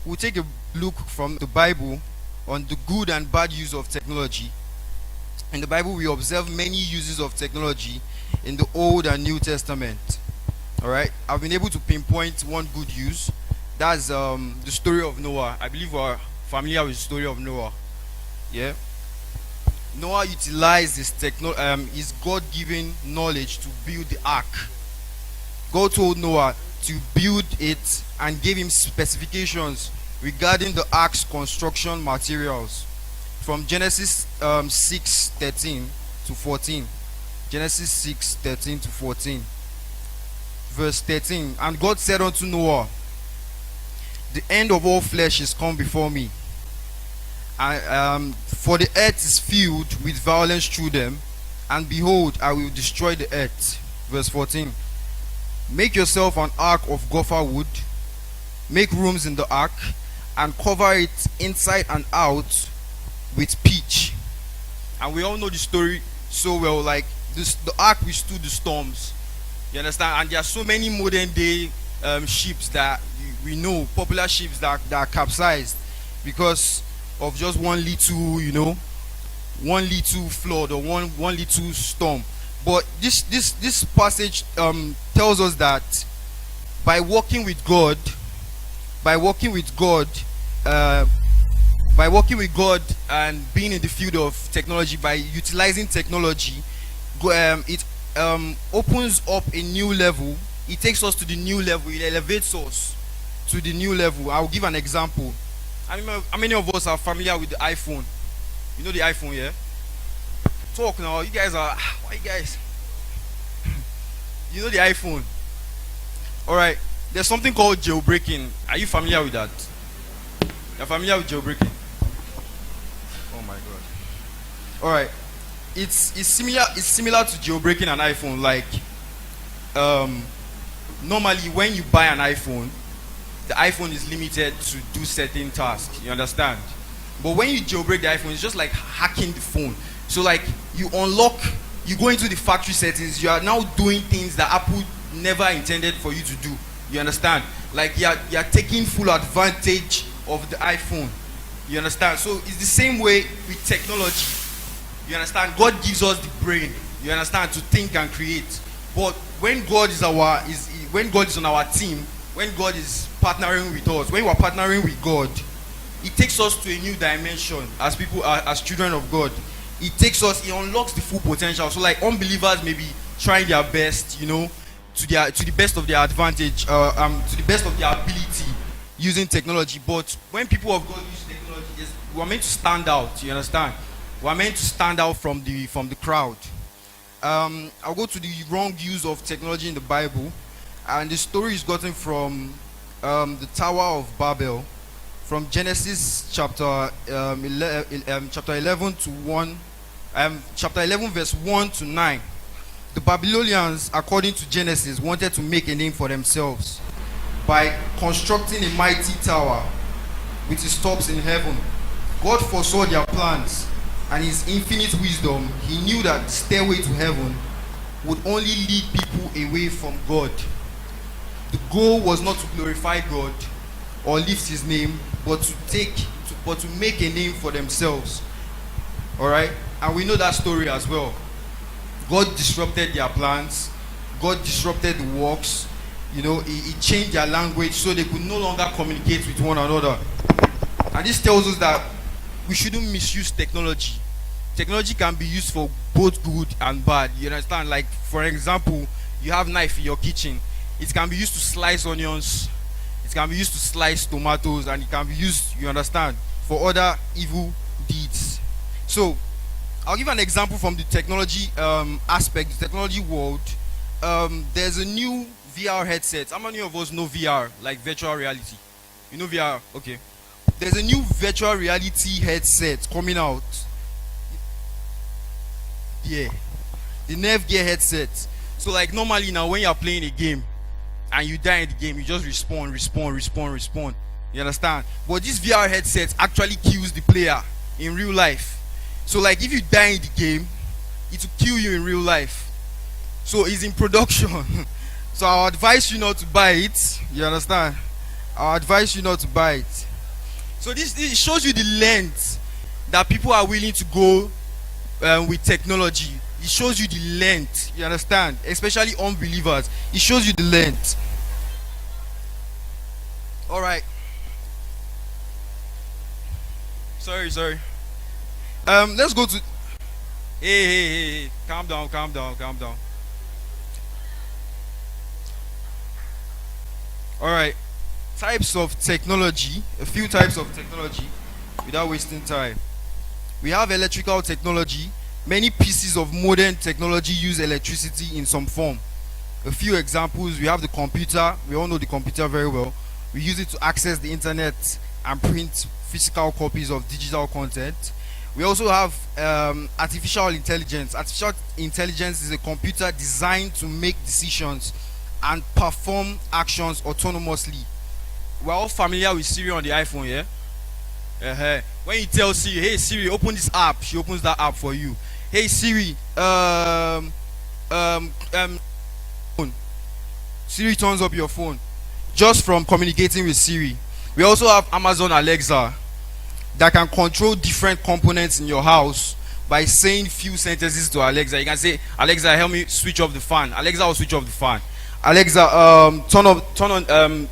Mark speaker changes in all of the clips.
Speaker 1: we'll take a look from the Bible on the good and bad use of technology. In the Bible, we observe many uses of technology in the Old and New Testament. All right, I've been able to pinpoint one good use. That's the story of Noah. I believe we're familiar with the story of Noah. Yeah, Noah utilized his God-given knowledge to build the ark. God told Noah to build it and gave him specifications regarding the ark's construction materials from Genesis 6:13 to 14. Genesis 6:13 to 14. Verse 13. And God said unto Noah, the end of all flesh is come before me, and for the earth is filled with violence through them, and behold, I will destroy the earth. Verse 14. Make yourself an ark of gopher wood, make rooms in the ark, and cover it inside and out with pitch. And we all know the story so well. Like this, the ark withstood the storms. You understand? And there are so many modern day ships that we know, popular ships that are capsized because of just one little, one little flood or one little storm. But this passage tells us that by walking with God, by walking with God, by working with God and being in the field of technology, by utilizing technology, it opens up a new level. It takes us to the new level. It elevates us to the new level. I'll give an example. How many of us are familiar with the iPhone? You know the iPhone, yeah? Talk now. You guys are. Why you guys? You know the iPhone. All right. There's something called jailbreaking. Are you familiar with that? You're familiar with jailbreaking? Oh my God. All right. It's similar to jailbreaking an iPhone. Like normally when you buy an iPhone, the iPhone is limited to do certain tasks. You understand? But when you jailbreak the iPhone, it's just like hacking the phone. So like you unlock, you go into the factory settings, you are now doing things that Apple never intended for you to do. You understand? Like you're taking full advantage of the iPhone. You understand? So it's the same way with technology. You understand? God gives us the brain. You understand? To think and create. But when God is when God is on our team, when God is partnering with us, when we are partnering with God, it takes us to a new dimension as people, as children of God. It unlocks the full potential. So like unbelievers may be trying their best, to the best of their advantage, to the best of their ability using technology. But when people of God use technology, we are meant to stand out. You understand? We are meant to stand out from the crowd. I'll go to the wrong use of technology in the Bible, and the story is gotten from the Tower of Babel, from Genesis chapter 11 to 1, chapter 11 verse 1 to 9. The Babylonians, according to Genesis, wanted to make a name for themselves by constructing a mighty tower with its tops in heaven. God foresaw their plans, and in his infinite wisdom, he knew that the stairway to heaven would only lead people away from God. The goal was not to glorify God or lift his name, but to make a name for themselves. All right, and we know that story as well. God disrupted their plans. God disrupted the works. He changed their language so they could no longer communicate with one another. And this tells us that we shouldn't misuse technology. Technology can be used for both good and bad. You understand? Like, for example, you have knife in your kitchen. It can be used to slice onions. It can be used to slice tomatoes, and it can be used, you understand, for other evil deeds. So, I'll give an example from the technology aspect, the technology world. There's a new VR headset. How many of us know VR, like virtual reality? You know VR? Okay. There's a new virtual reality headset coming out. Yeah. The Nerve Gear headset. So like normally now when you're playing a game and you die in the game, you just respawn. You understand? But this VR headset actually kills the player in real life. So like if you die in the game, it will kill you in real life. So it's in production. So I advise you not to buy it. You understand? I advise you not to buy it. So this shows you the length that people are willing to go with technology. It shows you the length. You understand? Especially unbelievers. It shows you the length. All right. Sorry. Let's go to. Hey. Calm down. All right. Types of technology. A few types of technology. Without wasting time. We have electrical technology. Many pieces of modern technology use electricity in some form. A few examples: we have the computer. We all know the computer very well. We use it to access the internet and print physical copies of digital content. We also have artificial intelligence. Artificial intelligence is a computer designed to make decisions and perform actions autonomously. We're all familiar with Siri on the iPhone, yeah? When you tell Siri, hey Siri, open this app, she opens that app for you. Hey Siri, Siri turns up your phone just from communicating with Siri. We also have Amazon Alexa that can control different components in your house by saying few sentences to Alexa. You can say, Alexa, help me switch off the fan. Alexa will switch off the fan. Alexa,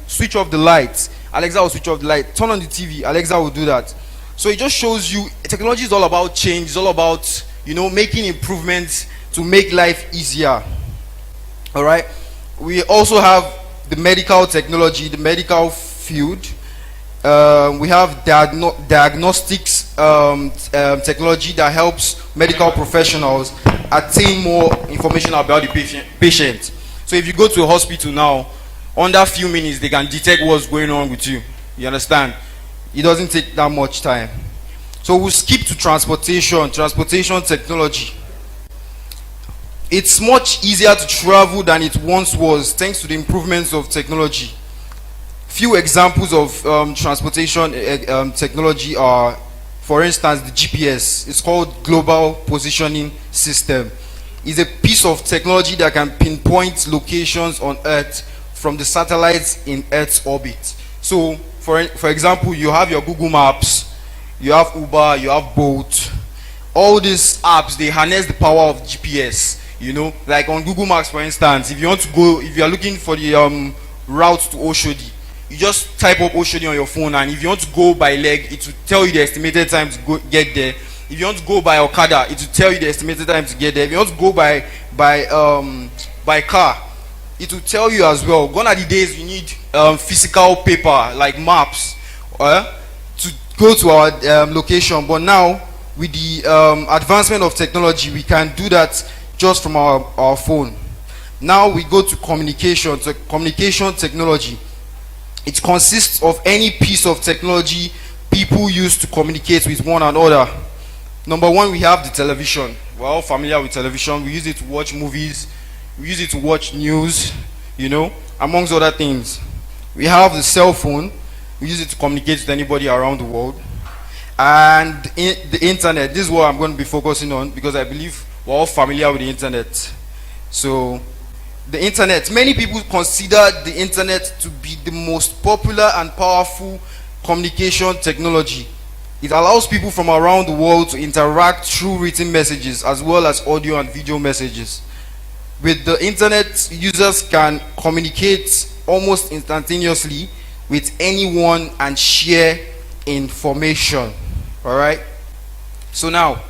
Speaker 1: switch off the lights. Alexa will switch off the light. Turn on the TV. Alexa will do that. So it just shows you technology is all about change. It's all about, making improvements to make life easier. All right. We also have the medical technology, the medical field. We have diagnostics technology that helps medical professionals attain more information about the patient. So if you go to a hospital now, under a few minutes they can detect what's going on with you. You understand? It doesn't take that much time. So we'll skip to transportation technology. It's much easier to travel than it once was thanks to the improvements of technology. Few examples of transportation technology are, for instance, the GPS. It's called Global Positioning System. It's a piece of technology that can pinpoint locations on Earth from the satellites in Earth's orbit. So, for example, you have your Google Maps, you have Uber, you have Bode. All these apps, they harness the power of GPS. Like on Google Maps, for instance, if you are looking for the route to Oshodi, you just type up Oshodi on your phone, and if you want to go by leg, it will tell you the estimated time to get there. If you want to go by Okada, it will tell you the estimated time to get there. If you want to go by car, it will tell you as well. Gone are the days you need physical paper like maps to go to our location. But now, with the advancement of technology, we can do that just from our phone. Now we go to communication technology. It consists of any piece of technology people use to communicate with one another. Number one, we have the television. We're all familiar with television. We use it to watch movies. We use it to watch news, amongst other things. We have the cell phone. We use it to communicate with anybody around the world. And the internet. This is what I'm going to be focusing on because I believe we're all familiar with the internet. So, the internet. Many people consider the internet to be the most popular and powerful communication technology. It allows people from around the world to interact through written messages as well as audio and video messages. With the internet, users can communicate almost instantaneously with anyone and share information. All right? So now,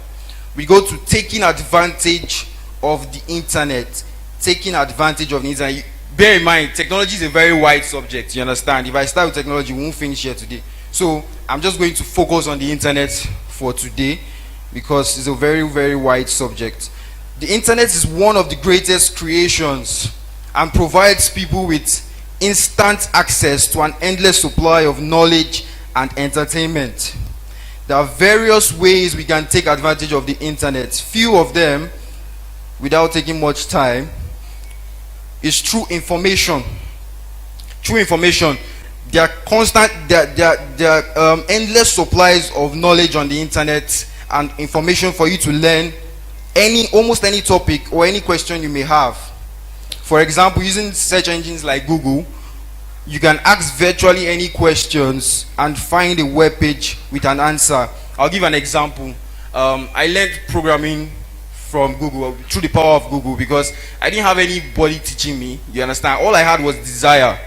Speaker 1: we go to taking advantage of the internet. Taking advantage of the internet. Bear in mind, technology is a very wide subject, you understand? If I start with technology, we won't finish here today. So, I'm just going to focus on the internet for today because it's a very, very wide subject. The internet is one of the greatest creations and provides people with instant access to an endless supply of knowledge and entertainment. There are various ways we can take advantage of the internet. Few of them, without taking much time, is through information. Through information. There are endless supplies of knowledge on the internet and information for you to learn almost any topic or any question you may have. For example, using search engines like Google, You can ask virtually any questions and find a web page with an answer. I'll give an example. I learned programming from Google through the power of Google because I didn't have anybody teaching me. You understand? All I had was desire,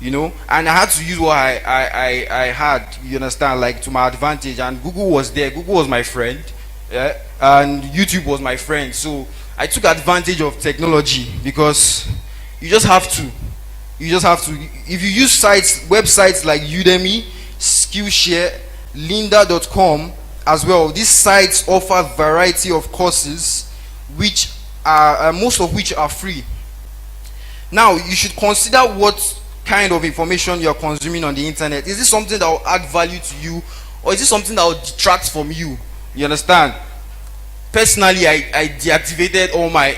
Speaker 1: and I had to use what I had. You understand? Like to my advantage. And Google was there. Google was my friend, yeah? And YouTube was my friend. So I took advantage of technology because you just have to. If you use websites like Udemy, Skillshare, lynda.com as well, these sites offer a variety of courses which are most of which are free. Now you should consider what kind of information you're consuming on the internet. Is this something that will add value to you, or is this something that will detract from you? You understand? Personally, I deactivated all my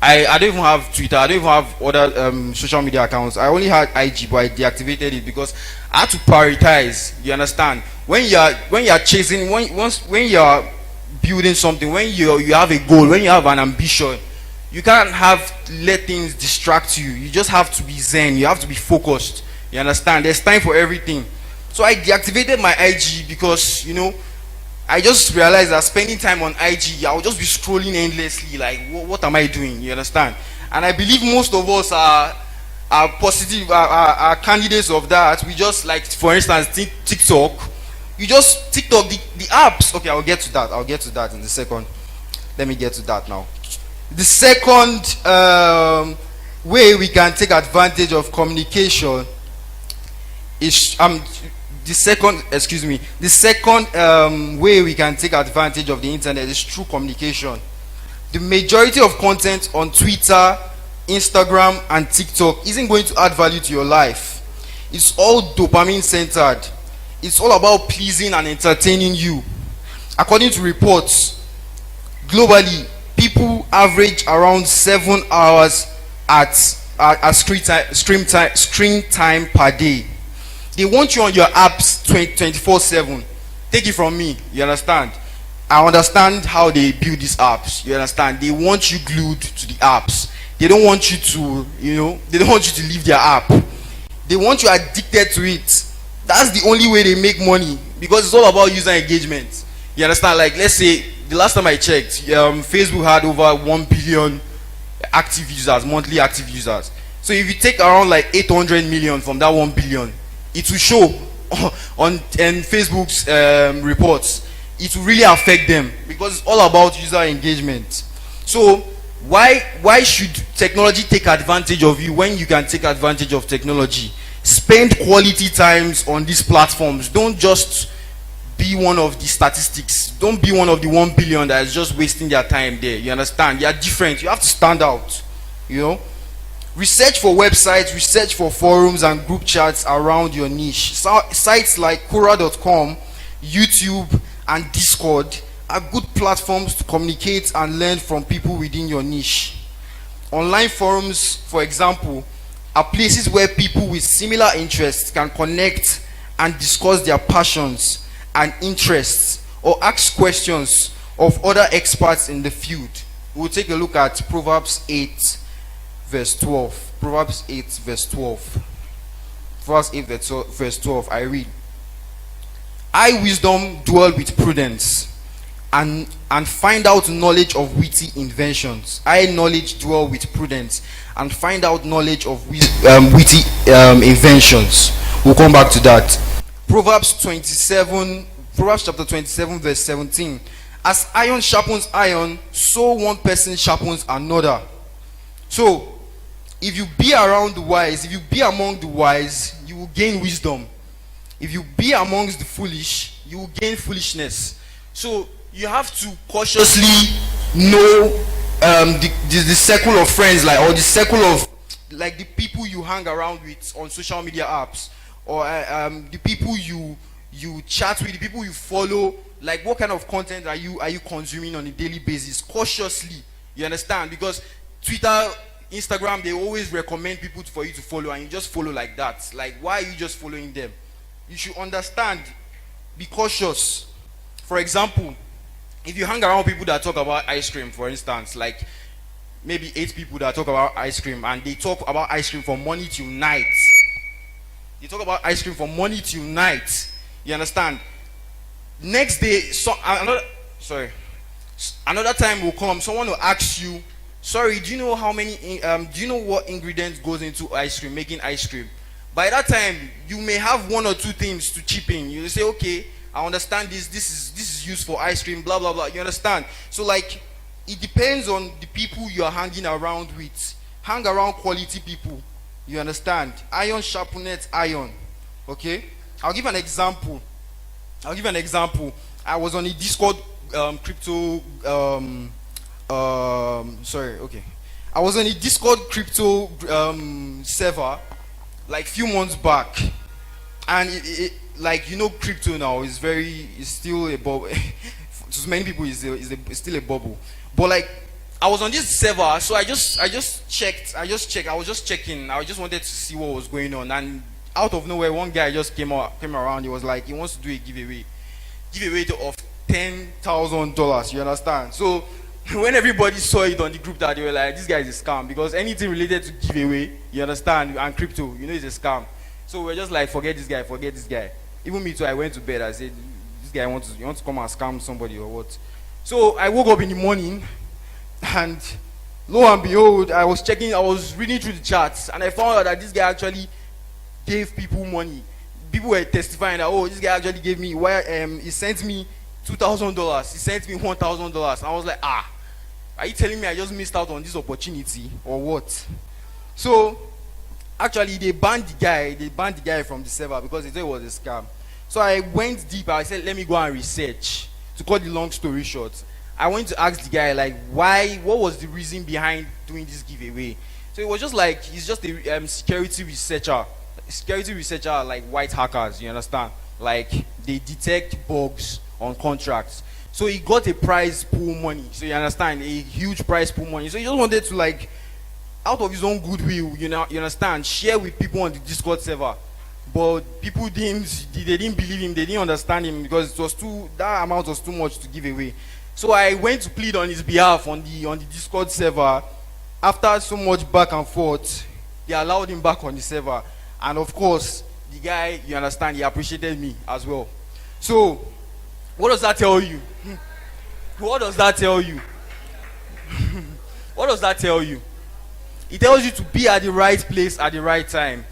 Speaker 1: I don't even have Twitter. I don't even have other social media accounts. I only had IG, but I deactivated it because I had to prioritize. You understand? When you're chasing, when you're building something, when you have a goal, when you have an ambition, you can't let things distract you. You just have to be zen. You have to be focused. You understand? There's time for everything. So I deactivated my IG because I just realized that spending time on IG, I will just be scrolling endlessly. Like, what am I doing? You understand? And I believe most of us are candidates of that. We just, like, for instance, TikTok. TikTok, the apps. Okay, I'll get to that in a second. Let me get to that now. The second way we can take advantage of communication is the second way we can take advantage of the internet is through communication. The majority of content on Twitter, Instagram, and TikTok isn't going to add value to your life. It's all dopamine centered. It's all about pleasing and entertaining you. According to reports, globally, people average around 7 hours at screen time per day. They want you on your apps 24/7. Take it from me, you understand? I understand how they build these apps. You understand? They want you glued to the apps. They don't want you to, they don't want you to leave their app. They want you addicted to it. That's the only way they make money, because it's all about user engagement. You understand? Like, let's say the last time I checked, Facebook had over 1 billion active users, monthly active users. So if you take around like 800 million from that 1 billion, it will show on Facebook's reports. It will really affect them because it's all about user engagement. So why should technology take advantage of you when you can take advantage of technology? Spend quality times on these platforms. Don't just be one of the statistics. Don't be one of the 1 billion that is just wasting their time there. You understand? You are different. You have to stand out. Research for websites, research for forums and group chats around your niche. Sites like Quora.com, YouTube, and Discord are good platforms to communicate and learn from people within your niche. Online forums, for example, are places where people with similar interests can connect and discuss their passions and interests, or ask questions of other experts in the field. We'll take a look at Proverbs 8 verse 12. Proverbs 8 verse 12. Proverbs 8 verse 12. I read, I, wisdom, dwell with prudence, and find out knowledge of witty inventions. I, knowledge, dwell with prudence, and find out knowledge of witty inventions. We'll come back to that. Proverbs chapter 27 verse 17. As iron sharpens iron, so one person sharpens another. So if you be around the wise, if you be among the wise, you will gain wisdom. If you be amongst the foolish, you will gain foolishness. So you have to cautiously know the circle of friends, or the circle of the people you hang around with on social media apps, or the people you chat with, the people you follow. Like, what kind of content are you consuming on a daily basis? Cautiously, you understand? Because Twitter, Instagram, they always recommend people for you to follow, and you just follow like that. Like, why are you just following them? You should understand. Be cautious. For example, if you hang around people that talk about ice cream, for instance, like maybe 8 people that talk about ice cream, and they talk about ice cream from morning till night, They talk about ice cream from morning till night. You understand? Next day, another time will come. Someone will ask you, sorry, do you know do you know what ingredients goes into ice cream, making ice cream? By that time, you may have one or two things to chip in. You say, okay, I understand this. This is used for ice cream. Blah blah blah. You understand? So like, it depends on the people you are hanging around with. Hang around quality people. You understand? Iron sharpeneth iron. Okay. I'll give an example. I was on a Discord crypto. Okay. I was on a Discord crypto server like few months back, and like, you know, crypto now is still a bubble. To many people is still a bubble. But like, I was on this server, so I just checked. I was just checking. I just wanted to see what was going on, and out of nowhere, one guy just came around. He was like, he wants to do a giveaway of $10,000. You understand? So when everybody saw it on the group, that they were like, this guy is a scam, because anything related to giveaway, you understand, and crypto, you know, is a scam. So we're just like, forget this guy. Even me too, I went to bed. I said, this guy wants to come and scam somebody or what? So I woke up in the morning, and lo and behold, I was reading through the charts, and I found out that this guy actually gave people money. People were testifying that, oh, this guy actually gave me, he sent me $2,000, he sent me $1,000. I was like, are you telling me I just missed out on this opportunity or what? So actually, they banned the guy from the server because they thought it was a scam. So I went deep. I said, let me go and research. To cut the long story short, I went to ask the guy, like, what was the reason behind doing this giveaway? So it was just like, he's just a security researcher, like white hackers, you understand? Like, they detect bugs on contracts. So he got a prize pool money. So you understand, a huge prize pool money. So he just wanted to, like, out of his own goodwill, you understand, share with people on the Discord server. But people didn't believe him, they didn't understand him, because that amount was too much to give away. So I went to plead on his behalf on the Discord server. After so much back and forth, they allowed him back on the server. And of course, the guy, you understand, he appreciated me as well. So, what does that tell you? What does that tell you? What does that tell you? It tells you to be at the right place at the right time.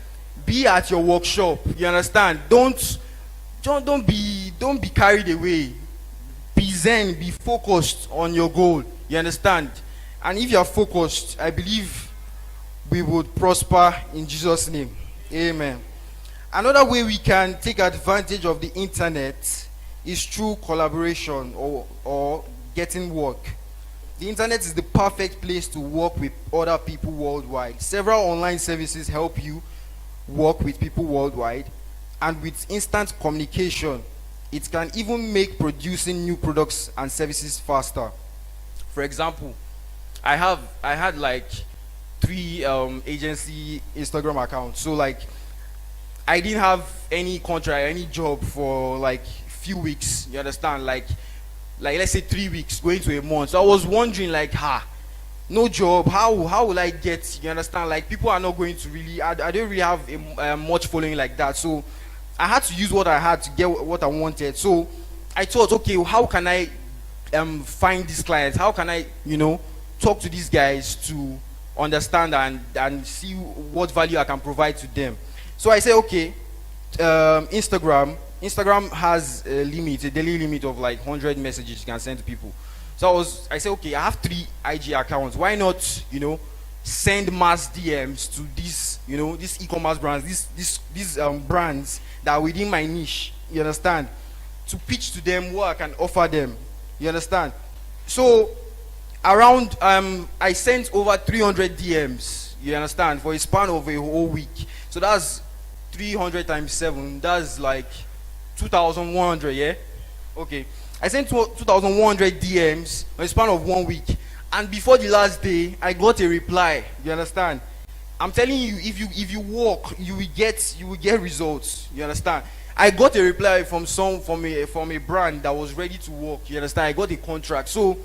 Speaker 1: Be at your workshop. You understand? Don't be carried away. Be zen. Be focused on your goal. You understand? And if you are focused, I believe we would prosper in Jesus' name. Amen. Another way we can take advantage of the internet is through collaboration or getting work. The internet is the perfect place to work with other people worldwide. Several online services help you work with people worldwide, and with instant communication, it can even make producing new products and services faster. For example, I had like 3 agency Instagram accounts. So like, I didn't have any contract, any job for like few weeks. You understand? Like let's say 3 weeks, going to a month. So I was wondering, like, no job, how will I get? You understand? Like, people are not going to really. I don't really have a much following like that. So I had to use what I had to get what I wanted. So I thought, okay, how can I find these clients? How can I, talk to these guys to understand and see what value I can provide to them? So I said, okay, Instagram has a daily limit of like 100 messages you can send to people. So I said, okay, I have 3 IG accounts. Why not, send mass DMs to these e-commerce brands, these brands that are within my niche. You understand? To pitch to them what I can offer them. You understand? So around I sent over 300 DMs. You understand? For a span of a whole week. So that's 300 times 7. That's like 2,100. Yeah. Okay. I sent 2,100 DMs in a span of 1 week, and before the last day, I got a reply. You understand? I'm telling you, if you work, you will get results. You understand? I got a reply from a brand that was ready to work. You understand? I got a contract. So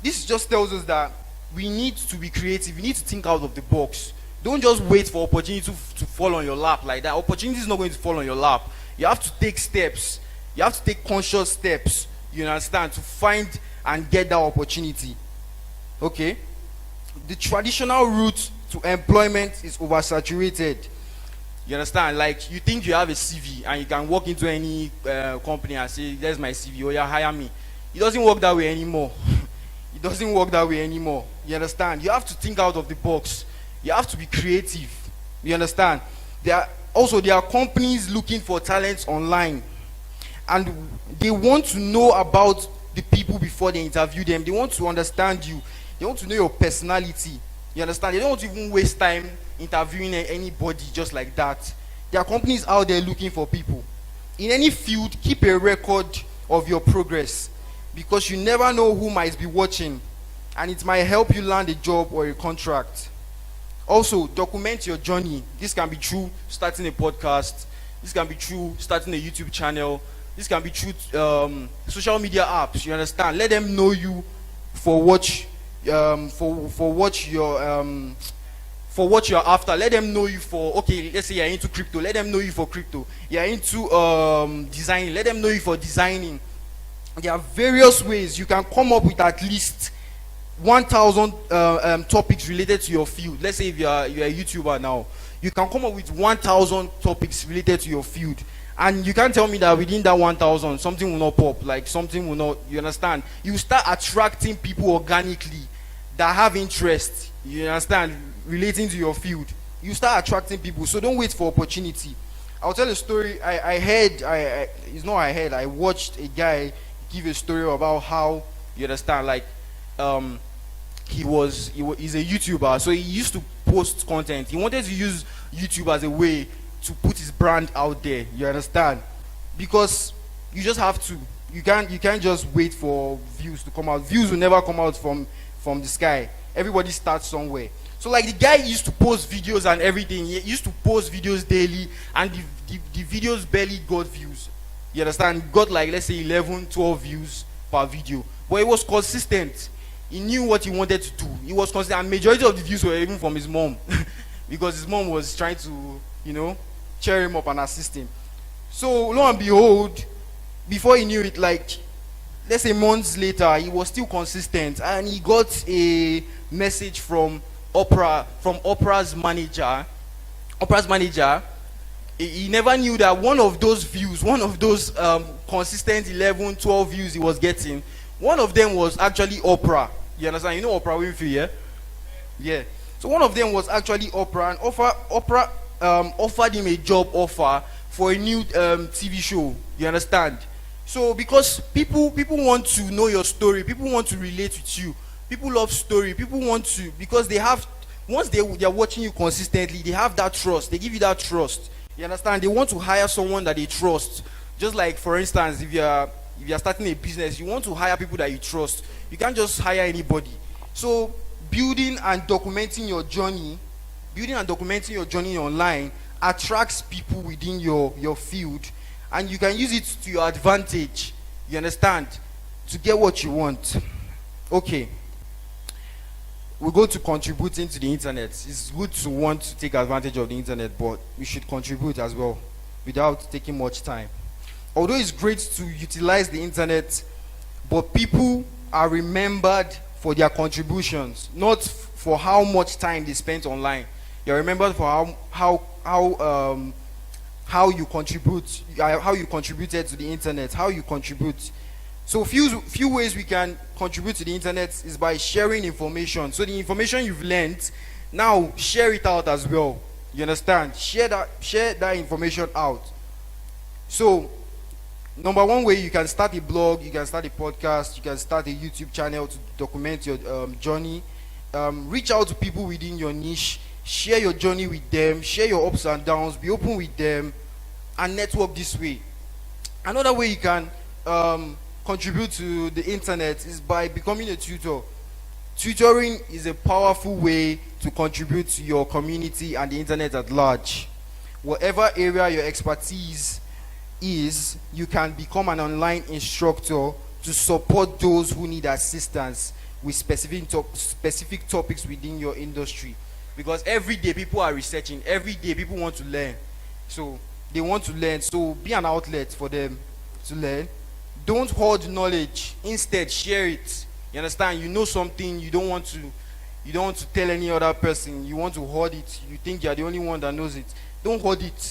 Speaker 1: this just tells us that we need to be creative. We need to think out of the box Don't just wait for opportunity to fall on your lap like that. Opportunity is not going to fall on your lap. You have to take steps. You have to take conscious steps, you understand, to find and get that opportunity. Okay? The traditional route to employment is oversaturated. You understand? Like, you think you have a CV and you can walk into any company and say, there's my CV, oh yeah, hire me. It doesn't work that way anymore. It doesn't work that way anymore. You understand? You have to think out of the box. You have to be creative. You understand? There are companies looking for talents online, and they want to know about the people before they interview them. They want to understand you. They want to know your personality. You understand? They don't want to even waste time interviewing anybody just like that. There are companies out there looking for people. In any field, keep a record of your progress, because you never know who might be watching, and it might help you land a job or a contract. Also, document your journey. This can be through starting a podcast. This can be through starting a YouTube channel. This can be through social media apps. You understand? Let them know you for what you're after. Let them know you for, okay, let's say you're into crypto. Let them know you for crypto. You're into designing. Let them know you for designing. There are various ways you can come up with at least 1,000 topics related to your field. Let's say if you're a YouTuber now, you can come up with 1,000 topics related to your field, and you can't tell me that within that 1,000 something will not pop, like something will not. You understand? You start attracting people organically that have interest. You understand? Relating to your field, you start attracting people. So don't wait for opportunity. I'll tell a story. I watched a guy give a story about how, you understand, like he's a YouTuber, so he used to post content. He wanted to use YouTube as a way to put his brand out there. You understand? Because you just have to. You can't just wait for views to come out. Views will never come out from the sky. Everybody starts somewhere. So like the guy used to post videos and everything. He used to post videos daily, and the videos barely got views. You understand? He got like, let's say 11, 12 views per video. But it was consistent. He knew what he wanted to do. He was consistent. And majority of the views were even from his mom. Because his mom was trying to, cheer him up and assist him. So lo and behold, before he knew it, like, let's say months later, he was still consistent. And he got a message from Oprah's manager. Oprah's manager, he never knew that one of those views, one of those consistent 11, 12 views he was getting, one of them was actually Oprah. You understand? You know Oprah Winfrey, yeah? Yeah. So one of them was actually Oprah, and Oprah offered him a job offer for a new TV show. You understand? So because people want to know your story, people want to relate with you. People love story. People want to, because they have, once they are watching you consistently, they have that trust. They give you that trust. You understand? They want to hire someone that they trust. Just like, for instance, if you are starting a business, you want to hire people that you trust. You can't just hire anybody. So building and documenting your journey online attracts people within your field, and you can use it to your advantage. You understand? To get what you want. Okay. We go to contributing to the internet. It's good to want to take advantage of the internet, but we should contribute as well without taking much time. Although it's great to utilize the internet, but people are remembered for their contributions, not for how much time they spent online. You're remembered for how you contribute, how you contributed to the internet, how you contribute. So few ways we can contribute to the internet is by sharing information. So the information you've learned, now share it out as well. You understand? Share that information out. So number one way, you can start a blog, you can start a podcast, you can start a YouTube channel to document your journey. Reach out to people within your niche, share your journey with them, share your ups and downs, be open with them, and network this way. Another way you can contribute to the internet is by becoming a tutor. Tutoring is a powerful way to contribute to your community and the internet at large. Whatever area your expertise is, you can become an online instructor to support those who need assistance with specific topics within your industry. because every day people are researching, every day people want to learn. So they want to learn, so be an outlet for them to learn. Don't hoard knowledge, instead share it. You understand? You know something, you don't want to tell any other person, you want to hoard it, you think you're the only one that knows it. Don't hoard it,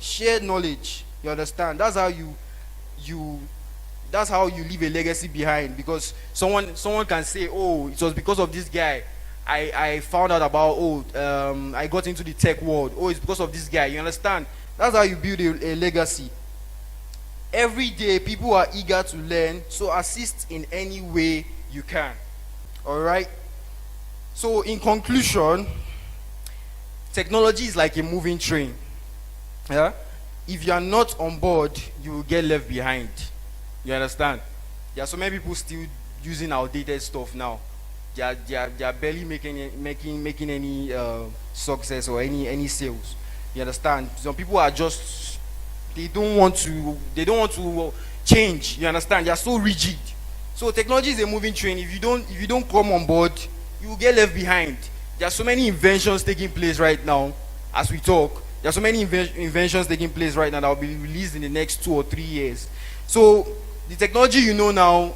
Speaker 1: share knowledge. You understand? You that's how you leave a legacy behind, because someone can say, oh, it was because of this guy I found out about, I got into the tech world, oh, it's because of this guy. You understand? That's how you build a legacy. Every day people are eager to learn, so assist in any way you can. All right. So in conclusion, technology is like a moving train. Yeah. If you are not on board, you will get left behind. You understand? There are so many people still using outdated stuff now. They are barely making any success or any sales. You understand? Some people are just, they don't want to change. You understand? They are so rigid. So technology is a moving train. If you don't come on board, you will get left behind. There are so many inventions taking place right now as we talk. There are so many inventions taking place right now that will be released in the next 2 or 3 years. So the technology you know now,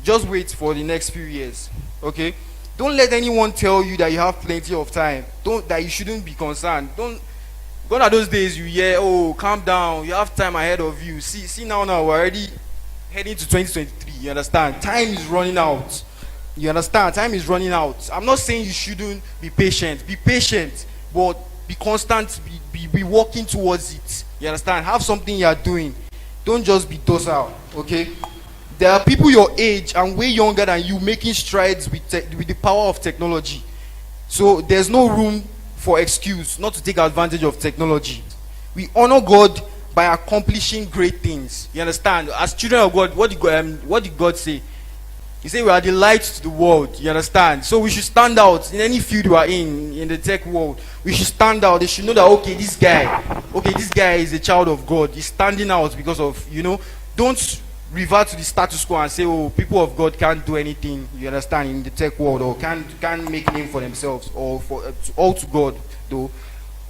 Speaker 1: just wait for the next few years. Okay? Don't let anyone tell you that you have plenty of time. That you shouldn't be concerned. Gone are those days you hear, oh, calm down, you have time ahead of you. See now we're already heading to 2023. You understand? Time is running out. You understand? Time is running out. I'm not saying you shouldn't be patient. Be patient, but be constant. Be working towards it. You understand? Have something you are doing. Don't just be docile. Okay? There are people your age and way younger than you making strides with the power of technology. So there's no room for excuse not to take advantage of technology. We honor God by accomplishing great things. You understand? As children of God, what did God say? He said we are the light to the world. You understand? So we should stand out in any field we are in the tech world. We should stand out. They should know that this guy is a child of God. He's standing out because of, don't revert to the status quo and say, oh, people of God can't do anything, you understand, in the tech world, or can't make name for themselves, or for all to God though.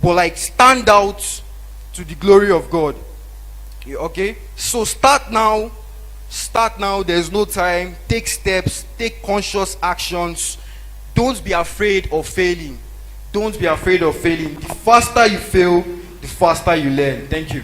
Speaker 1: But stand out to the glory of God. Okay? So start now. There's no time. Take steps, take conscious actions. Don't be afraid of failing. The faster you fail, the faster you learn. Thank you.